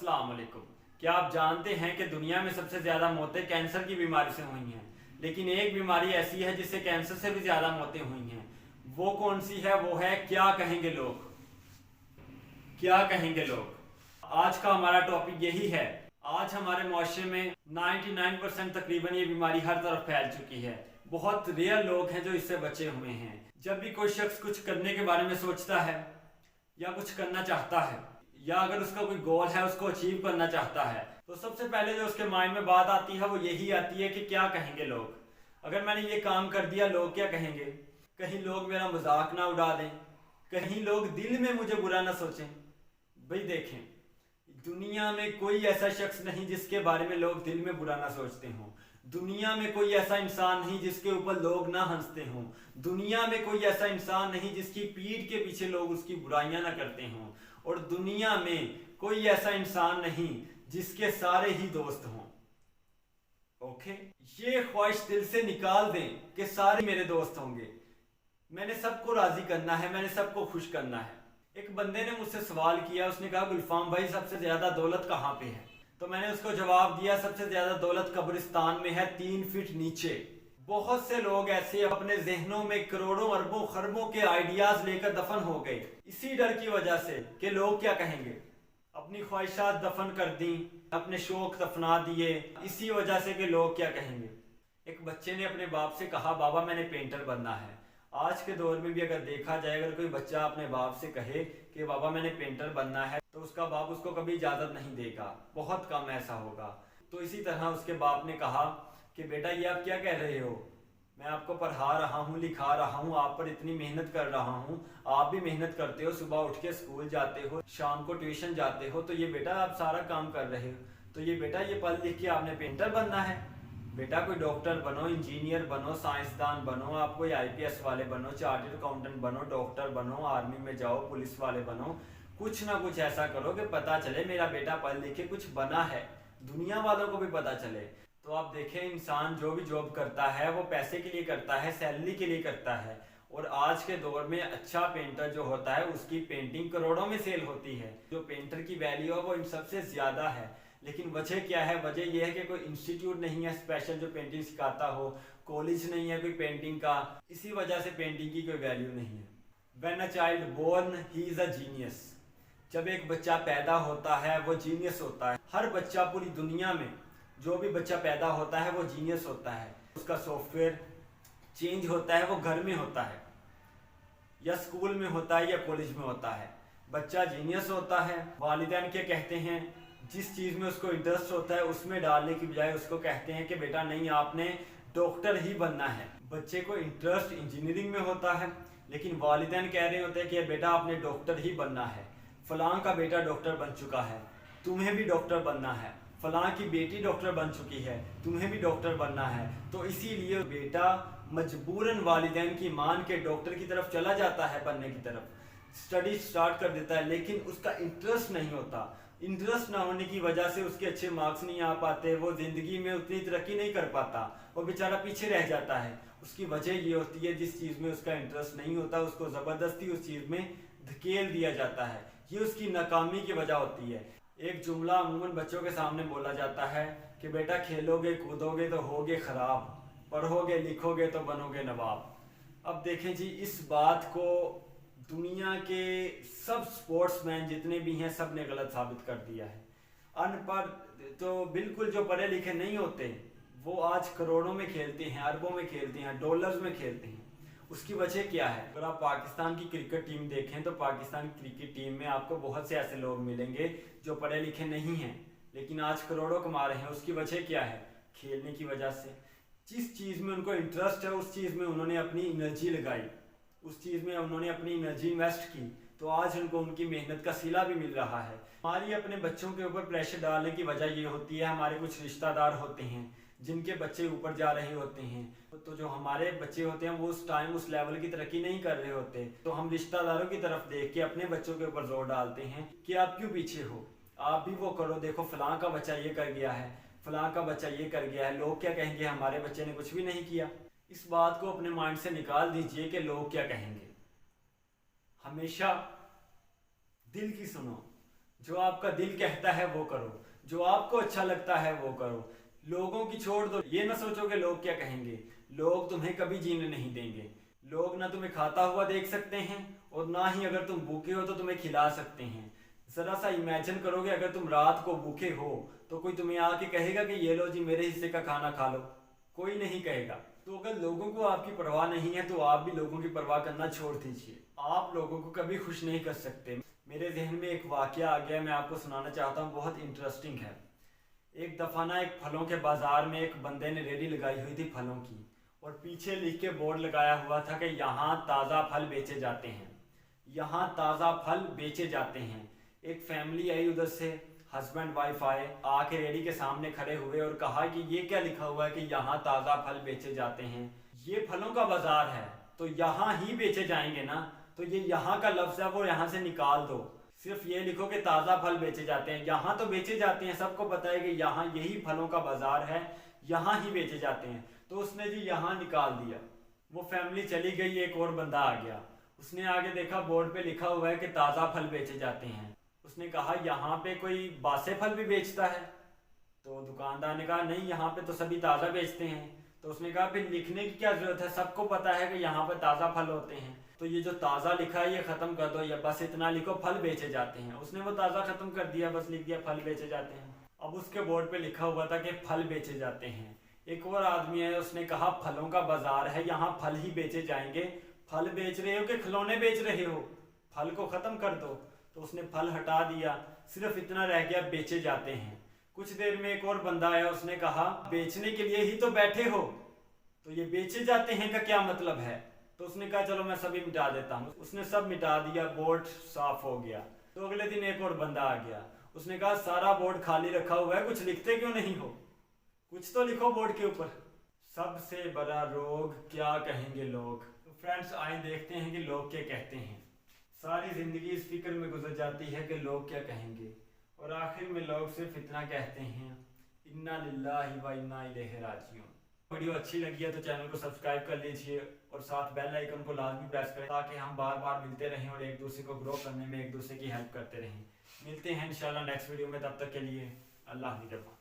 अस्सलाम वालेकुम। क्या आप जानते हैं कि दुनिया में सबसे ज़्यादा मौतें कैंसर की बीमारी से हुई हैं, लेकिन एक बीमारी ऐसी है जिससे कैंसर से भी ज़्यादा मौतें हुई हैं। वो कौन सी है? वो है क्या कहेंगे लोग। क्या कहेंगे लोग, आज का हमारा टॉपिक यही है। आज हमारे मुआशरे में 99% तकरीबन ये बीमारी हर तरफ फैल चुकी है। बहुत रेयर लोग हैं जो इससे बचे हुए हैं। जब भी कोई शख्स कुछ करने के बारे में सोचता है या कुछ करना चाहता है, या अगर उसका कोई गोल है उसको अचीव करना चाहता है, तो सबसे पहले जो उसके माइंड में बात आती है वो यही आती है कि क्या कहेंगे लोग। अगर मैंने ये काम कर दिया लोग क्या कहेंगे, कहीं लोग मेरा मजाक ना उड़ा दें, कहीं लोग दिल में मुझे बुरा ना सोचें। भाई देखें, दुनिया में कोई ऐसा शख्स नहीं जिसके बारे में लोग दिल में बुरा ना सोचते हों। दुनिया में कोई ऐसा इंसान नहीं जिसके ऊपर लोग ना हंसते हों। दुनिया में कोई ऐसा इंसान नहीं जिसकी पीठ के पीछे लोग उसकी बुराइयां ना करते हों। और दुनिया में कोई ऐसा इंसान नहीं जिसके सारे ही दोस्त हों। ओके, ये ख्वाहिश दिल से निकाल दें कि सारे मेरे दोस्त होंगे, मैंने सबको राजी करना है, मैंने सबको खुश करना है। एक बंदे ने मुझसे सवाल किया, उसने कहा गुलफाम भाई सबसे ज्यादा दौलत कहाँ पे है? तो मैंने उसको जवाब दिया सबसे ज्यादा दौलत कब्रिस्तान में है, 3 फीट नीचे। बहुत से लोग ऐसे अपने जहनों में करोड़ों अरबों खरबों के आइडियाज लेकर दफन हो गए, इसी डर की वजह से कि लोग क्या कहेंगे। अपनी ख्वाहिशात दफन कर दी, अपने शौक दफना दिए, इसी वजह से कि लोग क्या कहेंगे। एक बच्चे ने अपने बाप से कहा बाबा मैंने पेंटर बनना है। आज के दौर में भी अगर देखा जाए, अगर कोई बच्चा अपने बाप से कहे कि बाबा मैंने पेंटर बनना है, तो उसका बाप उसको कभी इजाजत नहीं देगा, बहुत कम ऐसा होगा। तो इसी तरह उसके बाप ने कहा कि बेटा ये आप क्या कह रहे हो, मैं आपको पढ़ा रहा हूँ, लिखा रहा हूँ, आप पर इतनी मेहनत कर रहा हूँ, आप भी मेहनत करते हो, सुबह उठ के स्कूल जाते हो, शाम को ट्यूशन जाते हो, तो ये बेटा आप सारा काम कर रहे हो, तो ये बेटा ये पढ़ लिख के आपने पेंटर बनना है। बेटा कोई डॉक्टर बनो, इंजीनियर बनो, साइंसदान बनो, आप कोई आईपीएस वाले बनो, चार्टर्ड अकाउंटेंट बनो, डॉक्टर बनो, आर्मी में जाओ, पुलिस वाले बनो, कुछ ना कुछ ऐसा करो कि पता चले मेरा बेटा पढ़ लिख के कुछ बना है, दुनिया वालों को भी पता चले। तो आप देखें, इंसान जो भी जॉब करता है वो पैसे के लिए करता है, सैलरी के लिए करता है। और आज के दौर में अच्छा पेंटर जो होता है उसकी पेंटिंग करोड़ों में सेल होती है। जो पेंटर की वैल्यू है वो इन सबसे ज्यादा है। लेकिन वजह क्या है? वजह यह है कि कोई इंस्टीट्यूट नहीं है स्पेशल जो पेंटिंग सिखाता हो, कॉलेज नहीं है कोई पेंटिंग का, इसी वजह से पेंटिंग की कोई वैल्यू नहीं है। When a child born he is a genius. जब एक बच्चा पैदा होता है वो जीनियस होता है। हर बच्चा पूरी दुनिया में जो भी बच्चा पैदा होता है वो जीनियस होता है। उसका सॉफ्टवेयर चेंज होता है, वो घर में होता है या स्कूल में होता है या कॉलेज में होता है। बच्चा जीनियस होता है। वालिदैन क्या कहते हैं, जिस चीज़ में उसको इंटरेस्ट होता है उसमें डालने की बजाय उसको कहते हैं कि बेटा नहीं आपने डॉक्टर ही बनना है। बच्चे को इंटरेस्ट इंजीनियरिंग में होता है, लेकिन वालिदैन कह रहे होते हैं कि बेटा आपने डॉक्टर ही बनना है। फलां का बेटा डॉक्टर बन चुका है, तुम्हें भी डॉक्टर बनना है। फलां की बेटी डॉक्टर बन चुकी है, तुम्हें भी डॉक्टर बनना है। तो इसीलिए बेटा मजबूरन वालिदैन की मान के डॉक्टर की तरफ चला जाता है, बनने की तरफ स्टडी स्टार्ट कर देता है, लेकिन उसका इंटरेस्ट नहीं होता। इंटरेस्ट ना होने की वजह से उसके अच्छे मार्क्स नहीं आ पाते, वो जिंदगी में उतनी तरक्की नहीं कर पाता, वो बेचारा पीछे रह जाता है। उसकी वजह ये होती है जिस चीज़ में उसका इंटरेस्ट नहीं होता उसको ज़बरदस्ती उस चीज़ में धकेल दिया जाता है, ये उसकी नाकामी की वजह होती है। एक जुमला अमूमन बच्चों के सामने बोला जाता है कि बेटा खेलोगे कूदोगे तो होगे खराब, पढ़ोगे लिखोगे तो बनोगे नवाब। अब देखें जी, इस बात को दुनिया के सब स्पोर्ट्समैन जितने भी हैं सब ने गलत साबित कर दिया है। अनपढ़ तो बिल्कुल जो पढ़े लिखे नहीं होते वो आज करोड़ों में खेलते हैं, अरबों में खेलते हैं, डॉलर्स में खेलते हैं। उसकी वजह क्या है? अगर आप पाकिस्तान की क्रिकेट टीम देखें तो पाकिस्तान की क्रिकेट टीम में आपको बहुत से ऐसे लोग मिलेंगे जो पढ़े लिखे नहीं हैं लेकिन आज करोड़ों कमा रहे हैं। उसकी वजह क्या है? खेलने की वजह से। जिस चीज़ में उनको इंटरेस्ट है उस चीज़ में उन्होंने अपनी एनर्जी लगाई, उस चीज़ में उन्होंने अपनी एनर्जी इन्वेस्ट की, तो आज उनको उनकी मेहनत का सिला भी मिल रहा है। हमारी अपने बच्चों के ऊपर प्रेशर डालने की वजह ये होती है, हमारे कुछ रिश्तेदार होते हैं जिनके बच्चे ऊपर जा रहे होते हैं, तो जो हमारे बच्चे होते हैं वो उस टाइम उस लेवल की तरक्की नहीं कर रहे होते, तो हम रिश्तेदारों की तरफ देख के अपने बच्चों के ऊपर जोर डालते हैं कि आप क्यों पीछे हो, आप भी वो करो, देखो फलां का बच्चा ये कर गया है, फलां का बच्चा ये कर गया है, लोग क्या कहेंगे, हमारे बच्चे ने कुछ भी नहीं किया। इस बात को अपने माइंड से निकाल दीजिए कि लोग क्या कहेंगे। हमेशा दिल की सुनो, जो आपका दिल कहता है वो करो, जो आपको अच्छा लगता है वो करो। लोगों की छोड़ दो, ये ना सोचो कि लोग क्या कहेंगे। लोग तुम्हें कभी जीने नहीं देंगे। लोग ना तुम्हें खाता हुआ देख सकते हैं और ना ही अगर तुम भूखे हो तो तुम्हें खिला सकते हैं। जरा सा इमेजिन करोगे अगर तुम रात को भूखे हो तो कोई तुम्हें आके कहेगा कि ये लो जी मेरे हिस्से का खाना खा लो? कोई नहीं कहेगा। तो अगर लोगों को आपकी परवाह नहीं है तो आप भी लोगों की परवाह करना छोड़ दीजिए। आप लोगों को कभी खुश नहीं कर सकते। मेरे जहन में एक वाकया आ गया, मैं आपको सुनाना चाहता हूँ, बहुत इंटरेस्टिंग है। एक दफ़ा ना एक फलों के बाज़ार में एक बंदे ने रेडी लगाई हुई थी फलों की, और पीछे लिख के बोर्ड लगाया हुआ था कि यहाँ ताज़ा फल बेचे जाते हैं, यहाँ ताज़ा फल बेचे जाते हैं। एक फैमिली आई उधर से, हस्बैंड वाइफ आए, आके रेडी के सामने खड़े हुए और कहा कि ये क्या लिखा हुआ है कि यहाँ ताज़ा फल बेचे जाते हैं? ये फलों का बाज़ार है तो यहाँ ही बेचे जाएंगे ना, तो ये यहाँ का लफ्ज़ है वो यहाँ से निकाल दो। सिर्फ ये लिखो कि ताज़ा फल बेचे जाते हैं। यहाँ तो बेचे जाते हैं, सबको पता है कि यहाँ यही फलों का बाज़ार है, यहाँ ही बेचे जाते हैं। तो उसने जी यहाँ निकाल दिया। वो फैमिली चली गई, एक और बंदा आ गया। उसने आगे देखा बोर्ड पे लिखा हुआ है कि ताज़ा फल बेचे जाते हैं। उसने कहा यहाँ पे कोई बासे फल भी बेचता है? तो दुकानदार ने कहा नहीं, यहाँ पे तो सभी ताज़ा बेचते हैं। तो उसने कहा फिर लिखने की क्या ज़रूरत है, सबको पता है कि यहाँ पे ताज़ा फल होते हैं। तो ये जो ताज़ा लिखा है ये ख़त्म कर दो, या बस इतना लिखो फल बेचे जाते हैं। उसने वो ताज़ा ख़त्म कर दिया, बस लिख दिया फल बेचे जाते हैं। अब उसके बोर्ड पे लिखा हुआ था कि फल बेचे जाते हैं। एक और आदमी है, उसने कहा फलों का बाजार है, यहाँ फल ही बेचे जाएंगे। फल बेच रहे हो कि खिलौने बेच रहे हो? फल को ख़त्म कर दो। तो उसने फल हटा दिया, सिर्फ इतना रह गया बेचे जाते हैं। कुछ देर में एक और बंदा आया, उसने कहा बेचने के लिए ही तो बैठे हो, तो ये बेचे जाते हैं का क्या मतलब है? तो उसने कहा चलो मैं सभी मिटा देता हूँ। उसने सब मिटा दिया, बोर्ड साफ हो गया। तो अगले दिन एक और बंदा आ गया, उसने कहा सारा बोर्ड खाली रखा हुआ है, कुछ लिखते क्यों नहीं हो? कुछ तो लिखो बोर्ड के ऊपर। सबसे बड़ा रोग क्या कहेंगे लोग। तो फ्रेंड्स आए देखते हैं कि लोग क्या कहते हैं। सारी जिंदगी इस फिक्र में गुजर जाती है कि लोग क्या कहेंगे, और आखिर में लोग सिर्फ इतना कहते हैं, इन्ना लिल्लाहि व इन्ना इलैहि राजिऊन। वीडियो अच्छी लगी है तो चैनल को सब्सक्राइब कर लीजिए और साथ बेल आइकन को लाजमी प्रेस करें, ताकि हम बार बार मिलते रहें और एक दूसरे को ग्रो करने में एक दूसरे की हेल्प करते रहें। मिलते हैं इंशाल्लाह नेक्स्ट वीडियो में, तब तक के लिए अल्लाह निगहबान।